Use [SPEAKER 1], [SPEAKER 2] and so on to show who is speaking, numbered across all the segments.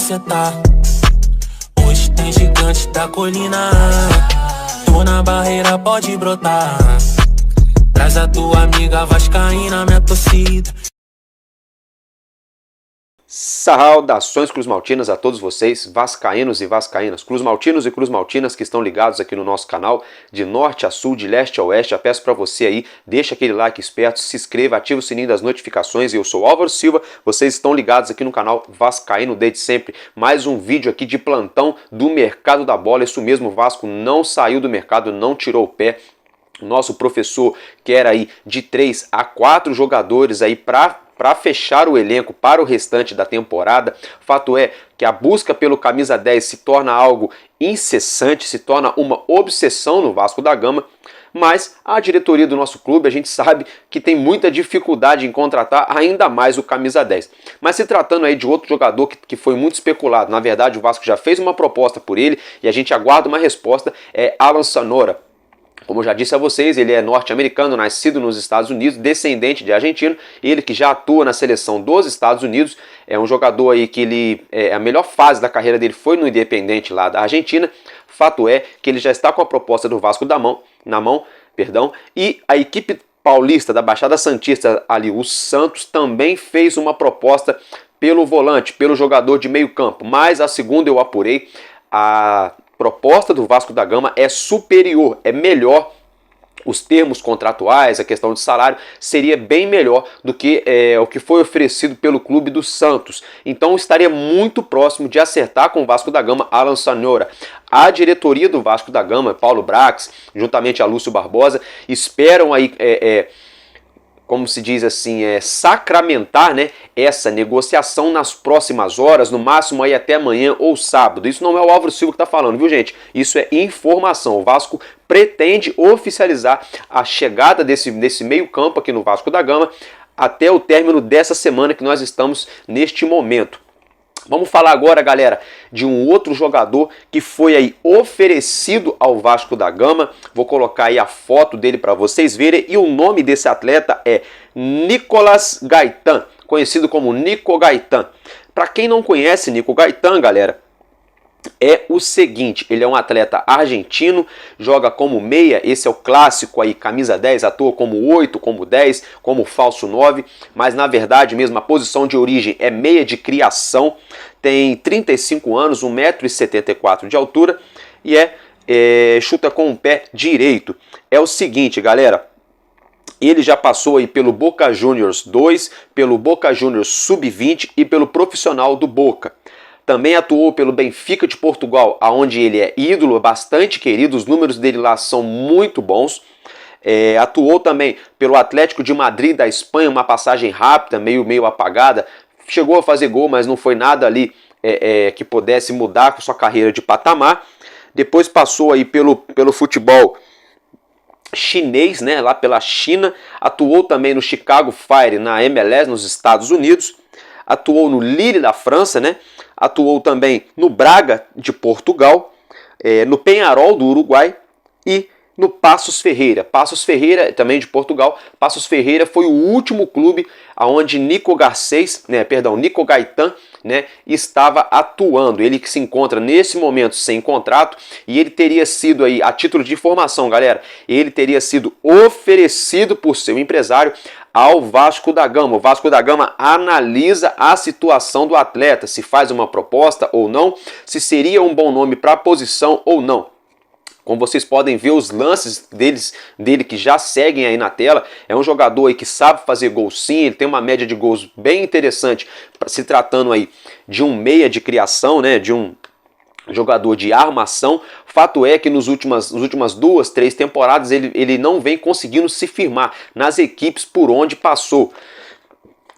[SPEAKER 1] cê tá. Hoje tem gigante da colina. Tô na barreira, pode brotar. Traz a tua amiga vascaína, minha torcida.
[SPEAKER 2] Saudações cruzmaltinas a todos vocês, vascaínos e vascaínas, cruzmaltinos e cruzmaltinas que estão ligados aqui no nosso canal, de norte a sul, de leste a oeste. Já peço para você aí, deixa aquele like esperto, se inscreva, ativa o sininho das notificações. Eu sou Álvaro Silva, vocês estão ligados aqui no canal Vascaíno desde sempre. Mais um vídeo aqui de plantão do mercado da bola. Isso mesmo, o Vasco não saiu do mercado, não tirou o pé. Nosso professor quer aí de 3 a 4 jogadores aí para fechar o elenco para o restante da temporada. Fato é que a busca pelo camisa 10 se torna algo incessante, se torna uma obsessão no Vasco da Gama, mas a diretoria do nosso clube, a gente sabe que tem muita dificuldade em contratar ainda mais o camisa 10. Mas se tratando aí de outro jogador que foi muito especulado, na verdade o Vasco já fez uma proposta por ele e a gente aguarda uma resposta, é Alan Sonora. Como eu já disse a vocês, ele é norte-americano, nascido nos Estados Unidos, descendente de argentino, ele que já atua na seleção dos Estados Unidos, é um jogador aí que a melhor fase da carreira dele foi no Independente lá da Argentina. Fato é que ele já está com a proposta do Vasco na mão, e a equipe paulista da Baixada Santista ali, o Santos, também fez uma proposta pelo volante, pelo jogador de meio campo, mas a segunda eu apurei, a proposta do Vasco da Gama é superior, é melhor. Os termos contratuais, a questão de salário, seria bem melhor do que o que foi oferecido pelo clube do Santos. Então estaria muito próximo de acertar com o Vasco da Gama Alan Sonora. A diretoria do Vasco da Gama, Paulo Brax, juntamente a Lúcio Barbosa, esperam aí como se diz assim, sacramentar, né, essa negociação nas próximas horas, no máximo aí até amanhã ou sábado. Isso não é o Álvaro Silva que está falando, viu, gente? Isso é informação. O Vasco pretende oficializar a chegada desse meio campo aqui no Vasco da Gama até o término dessa semana que nós estamos neste momento. Vamos falar agora, galera, de um outro jogador que foi aí oferecido ao Vasco da Gama. Vou colocar aí a foto dele para vocês verem. E o nome desse atleta é Nicolas Gaitan, conhecido como Nico Gaitan. Para quem não conhece Nico Gaitan, galera, é o seguinte, ele é um atleta argentino, joga como meia, esse é o clássico aí, camisa 10, atua como 8, como 10, como falso 9, mas na verdade mesmo a posição de origem é meia de criação, tem 35 anos, 1,74 m de altura e chuta com o pé direito. É o seguinte, galera, ele já passou aí pelo Boca Juniors 2, pelo Boca Juniors Sub-20 e pelo profissional do Boca. Também atuou pelo Benfica de Portugal, onde ele é ídolo, bastante querido, os números dele lá são muito bons. Atuou também pelo Atlético de Madrid da Espanha, uma passagem rápida, meio apagada. Chegou a fazer gol, mas não foi nada ali que pudesse mudar com sua carreira de patamar. Depois passou aí pelo futebol chinês, né, lá pela China. Atuou também no Chicago Fire, na MLS, nos Estados Unidos. Atuou no Lille da França, né? Atuou também no Braga de Portugal, no Peñarol do Uruguai e no Paços Ferreira. Paços Ferreira, também de Portugal. Paços Ferreira foi o último clube onde Nico Gaitan, né, estava atuando. Ele que se encontra nesse momento sem contrato e ele teria sido aí, a título de informação, galera, ele teria sido oferecido por seu empresário ao Vasco da Gama. O Vasco da Gama analisa a situação do atleta, se faz uma proposta ou não, se seria um bom nome para a posição ou não. Como vocês podem ver os lances dele que já seguem aí na tela, é um jogador aí que sabe fazer gol sim, ele tem uma média de gols bem interessante, se tratando aí de um meia de criação, né, de um jogador de armação. Fato é que nas últimas 2, 3 temporadas ele não vem conseguindo se firmar nas equipes por onde passou.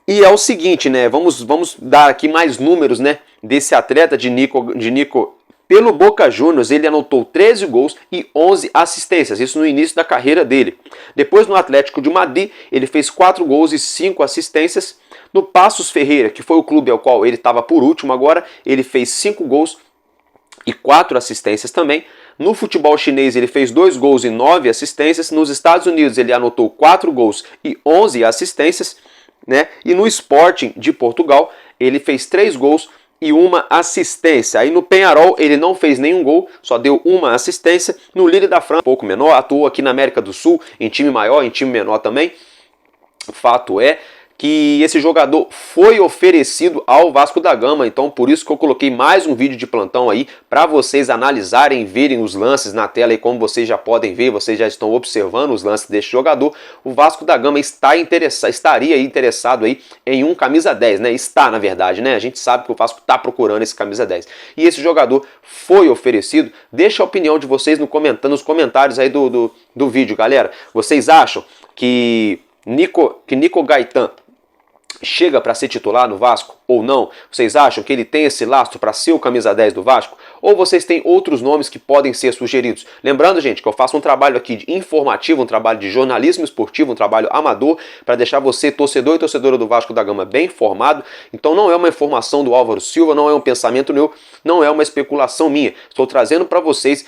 [SPEAKER 2] E é o seguinte, né, vamos dar aqui mais números, né, desse atleta de Nico. Pelo Boca Juniors, ele anotou 13 gols e 11 assistências, isso no início da carreira dele. Depois, no Atlético de Madrid, ele fez 4 gols e 5 assistências. No Paços Ferreira, que foi o clube ao qual ele estava por último agora, ele fez 5 gols e 4 assistências também. No futebol chinês, ele fez 2 gols e 9 assistências. Nos Estados Unidos, ele anotou 4 gols e 11 assistências, né? E no Sporting de Portugal, ele fez 3 gols e uma assistência. Aí no Peñarol ele não fez nenhum gol, só deu uma assistência. No Lille da França, um pouco menor, atuou aqui na América do Sul, em time maior, em time menor também. O fato é que esse jogador foi oferecido ao Vasco da Gama, então por isso que eu coloquei mais um vídeo de plantão aí para vocês analisarem, verem os lances na tela, e como vocês já podem ver, vocês já estão observando os lances deste jogador. O Vasco da Gama estaria interessado aí em um camisa 10, né? Está, na verdade, né? A gente sabe que o Vasco está procurando esse camisa 10. E esse jogador foi oferecido. Deixa a opinião de vocês nos comentários aí do vídeo, galera. Vocês acham que Nico Gaetan chega para ser titular no Vasco ou não? Vocês acham que ele tem esse lastro para ser o camisa 10 do Vasco? Ou vocês têm outros nomes que podem ser sugeridos? Lembrando, gente, que eu faço um trabalho aqui de informativo, um trabalho de jornalismo esportivo, um trabalho amador, para deixar você, torcedor e torcedora do Vasco da Gama, bem informado. Então não é uma informação do Álvaro Silva, não é um pensamento meu, não é uma especulação minha. Estou trazendo para vocês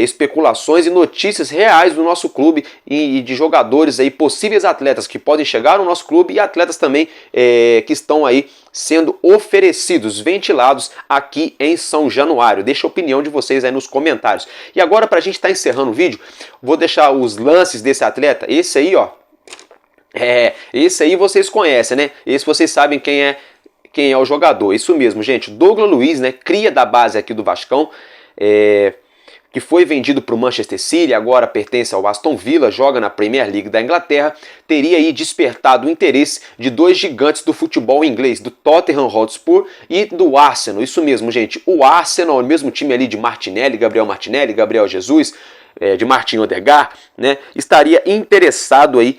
[SPEAKER 2] especulações e notícias reais do nosso clube e de jogadores aí, possíveis atletas que podem chegar no nosso clube, e atletas também que estão aí sendo oferecidos, ventilados aqui em São Januário. Deixa a opinião de vocês aí nos comentários. E agora, para a gente estar encerrando o vídeo, vou deixar os lances desse atleta. Esse aí, ó, esse aí vocês conhecem, né? Esse vocês sabem quem é o jogador. Isso mesmo, gente. Douglas Luiz, né? Cria da base aqui do Vascão. Que foi vendido para o Manchester City, agora pertence ao Aston Villa, joga na Premier League da Inglaterra, teria aí despertado o interesse de dois gigantes do futebol inglês, do Tottenham Hotspur e do Arsenal. Isso mesmo, gente, o Arsenal, o mesmo time ali de Martinelli, Gabriel Jesus, de Martin Odegaard, né, estaria interessado aí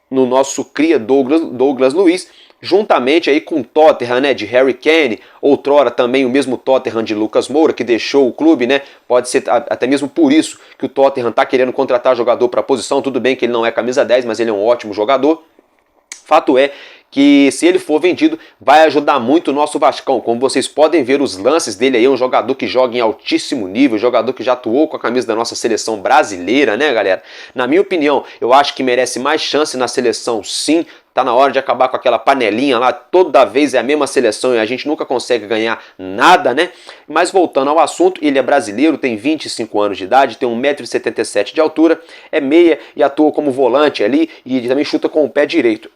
[SPEAKER 2] no nosso cria Douglas Luiz, juntamente aí com o Tottenham, né, de Harry Kane, outrora também o mesmo Tottenham de Lucas Moura, que deixou o clube, né, pode ser até mesmo por isso que o Tottenham está querendo contratar jogador para a posição. Tudo bem que ele não é camisa 10, mas ele é um ótimo jogador. Fato é que se ele for vendido, vai ajudar muito o nosso Vascão. Como vocês podem ver os lances dele aí, é um jogador que joga em altíssimo nível, jogador que já atuou com a camisa da nossa seleção brasileira, né, galera? Na minha opinião, eu acho que merece mais chance na seleção, sim. Tá na hora de acabar com aquela panelinha lá, toda vez é a mesma seleção e a gente nunca consegue ganhar nada, né? Mas voltando ao assunto, ele é brasileiro, tem 25 anos de idade, tem 1,77 m de altura, é meia e atua como volante ali e também chuta com o pé direito.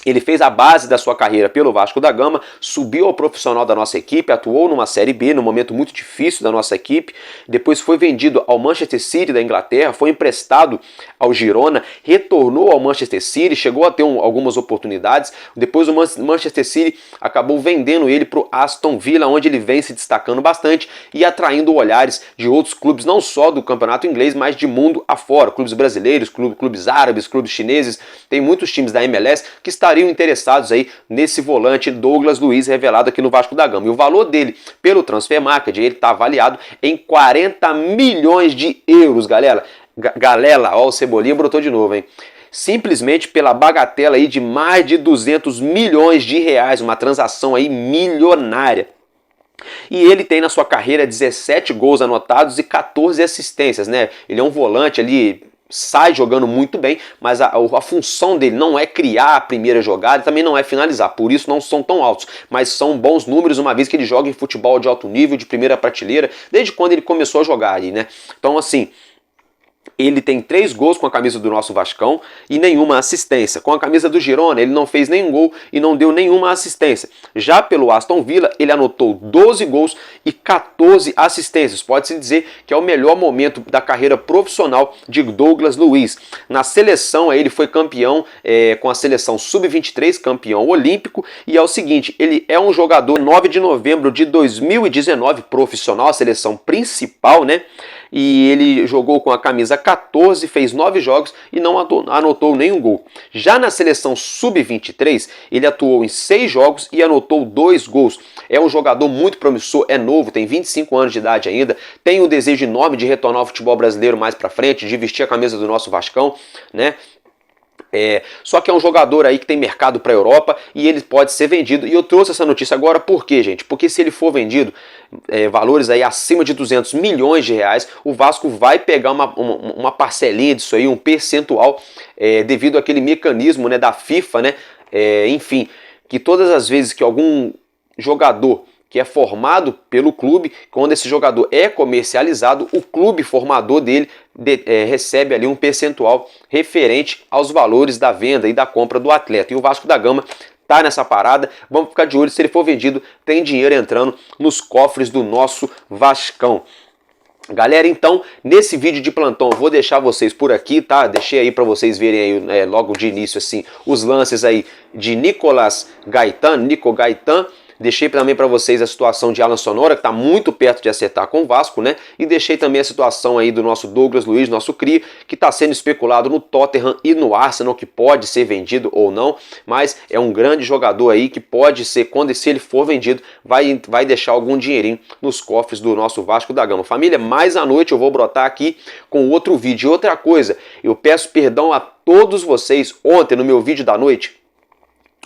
[SPEAKER 2] Ele fez a base da sua carreira pelo Vasco da Gama, subiu ao profissional da nossa equipe, atuou numa Série B, num momento muito difícil da nossa equipe, depois foi vendido ao Manchester City da Inglaterra, foi emprestado ao Girona, retornou ao Manchester City, chegou a ter algumas oportunidades, depois o Manchester City acabou vendendo ele para o Aston Villa, onde ele vem se destacando bastante e atraindo olhares de outros clubes, não só do campeonato inglês, mas de mundo afora, clubes brasileiros, clubes árabes, clubes chineses, tem muitos times da MLS que estariam interessados aí nesse volante Douglas Luiz, revelado aqui no Vasco da Gama. E o valor dele pelo Transfermarkt, ele está avaliado em 40 milhões de euros, galera. Ó, o Cebolinha brotou de novo, hein? Simplesmente pela bagatela aí de mais de 200 milhões de reais, uma transação aí milionária. E ele tem na sua carreira 17 gols anotados e 14 assistências, né? Ele é um volante ali, sai jogando muito bem, mas a função dele não é criar a primeira jogada, também não é finalizar, por isso não são tão altos, mas são bons números, uma vez que ele joga em futebol de alto nível, de primeira prateleira, desde quando ele começou a jogar aí, né? Então, assim, ele tem 3 gols com a camisa do nosso Vascão e nenhuma assistência. Com a camisa do Girona, ele não fez nenhum gol e não deu nenhuma assistência. Já pelo Aston Villa, ele anotou 12 gols e 14 assistências. Pode-se dizer que é o melhor momento da carreira profissional de Douglas Luiz. Na seleção, ele foi campeão com a seleção sub-23, campeão olímpico. E é o seguinte, ele é um jogador 9 de novembro de 2019, profissional, a seleção principal, né? E ele jogou com a camisa 14, fez 9 jogos e não anotou nenhum gol. Já na seleção sub-23, ele atuou em 6 jogos e anotou 2 gols. É um jogador muito promissor, é novo, tem 25 anos de idade ainda, tem um desejo enorme de retornar ao futebol brasileiro mais pra frente, de vestir a camisa do nosso Vascão, né? Só que é um jogador aí que tem mercado para a Europa e ele pode ser vendido. E eu trouxe essa notícia agora por quê, gente? Porque se ele for vendido, valores aí acima de 200 milhões de reais, o Vasco vai pegar uma parcelinha disso aí, um percentual, devido àquele mecanismo, né, da FIFA, né? Enfim, que todas as vezes que algum jogador que é formado pelo clube. Quando esse jogador é comercializado, o clube formador dele recebe ali um percentual referente aos valores da venda e da compra do atleta. E o Vasco da Gama tá nessa parada, vamos ficar de olho, se ele for vendido, tem dinheiro entrando nos cofres do nosso Vascão. Galera, então, nesse vídeo de plantão, eu vou deixar vocês por aqui, tá? Deixei aí para vocês verem aí, logo de início, assim, os lances aí de Nico Gaetan. Deixei também para vocês a situação de Alan Sonora, que está muito perto de acertar com o Vasco, né? E deixei também a situação aí do nosso Douglas Luiz, nosso cria, que está sendo especulado no Tottenham e no Arsenal, que pode ser vendido ou não, mas é um grande jogador aí que pode ser, se ele for vendido, vai deixar algum dinheirinho nos cofres do nosso Vasco da Gama. Família, mais à noite eu vou brotar aqui com outro vídeo. E outra coisa, eu peço perdão a todos vocês, ontem no meu vídeo da noite,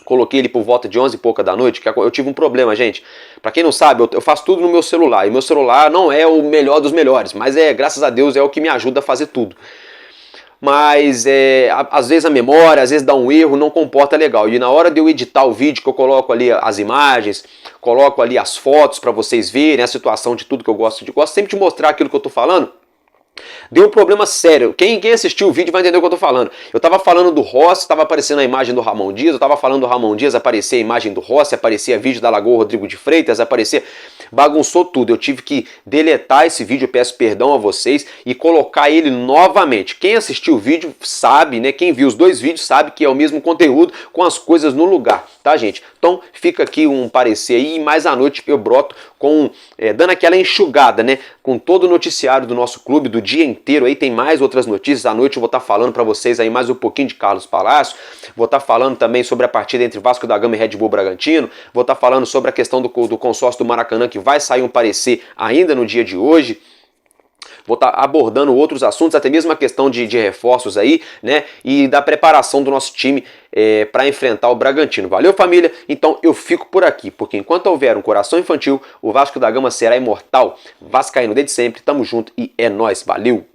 [SPEAKER 2] coloquei ele por volta de 11 e pouca da noite, que eu tive um problema, gente. Pra quem não sabe, eu faço tudo no meu celular, e meu celular não é o melhor dos melhores, mas graças a Deus, é o que me ajuda a fazer tudo. Mas às vezes a memória, às vezes dá um erro, não comporta legal. E na hora de eu editar o vídeo, que eu coloco ali as imagens, coloco ali as fotos pra vocês verem a situação de tudo que eu gosto sempre de mostrar aquilo que eu tô falando. Deu um problema sério. Quem assistiu o vídeo vai entender o que eu tô falando. Eu tava falando do Rossi, tava aparecendo a imagem do Ramon Dias, eu tava falando do Ramon Dias, aparecia a imagem do Rossi, aparecia vídeo da Lagoa Rodrigo de Freitas, bagunçou tudo. Eu tive que deletar esse vídeo, eu peço perdão a vocês, e colocar ele novamente. Quem assistiu o vídeo sabe, né? Quem viu os dois vídeos sabe que é o mesmo conteúdo com as coisas no lugar, tá, gente? Então fica aqui um parecer aí, e mais à noite eu broto dando aquela enxugada, né? Com todo o noticiário do nosso clube, do dia inteiro aí, tem mais outras notícias. À noite eu vou estar falando para vocês aí mais um pouquinho de Carlos Palácio, vou estar falando também sobre a partida entre Vasco da Gama e Red Bull Bragantino, vou estar falando sobre a questão do consórcio do Maracanã, que vai sair um parecer ainda no dia de hoje. Vou estar abordando outros assuntos, até mesmo a questão de reforços aí, né? E da preparação do nosso time para enfrentar o Bragantino. Valeu, família? Então eu fico por aqui, porque enquanto houver um coração infantil, o Vasco da Gama será imortal. Vascaíno desde sempre, tamo junto e é nóis. Valeu!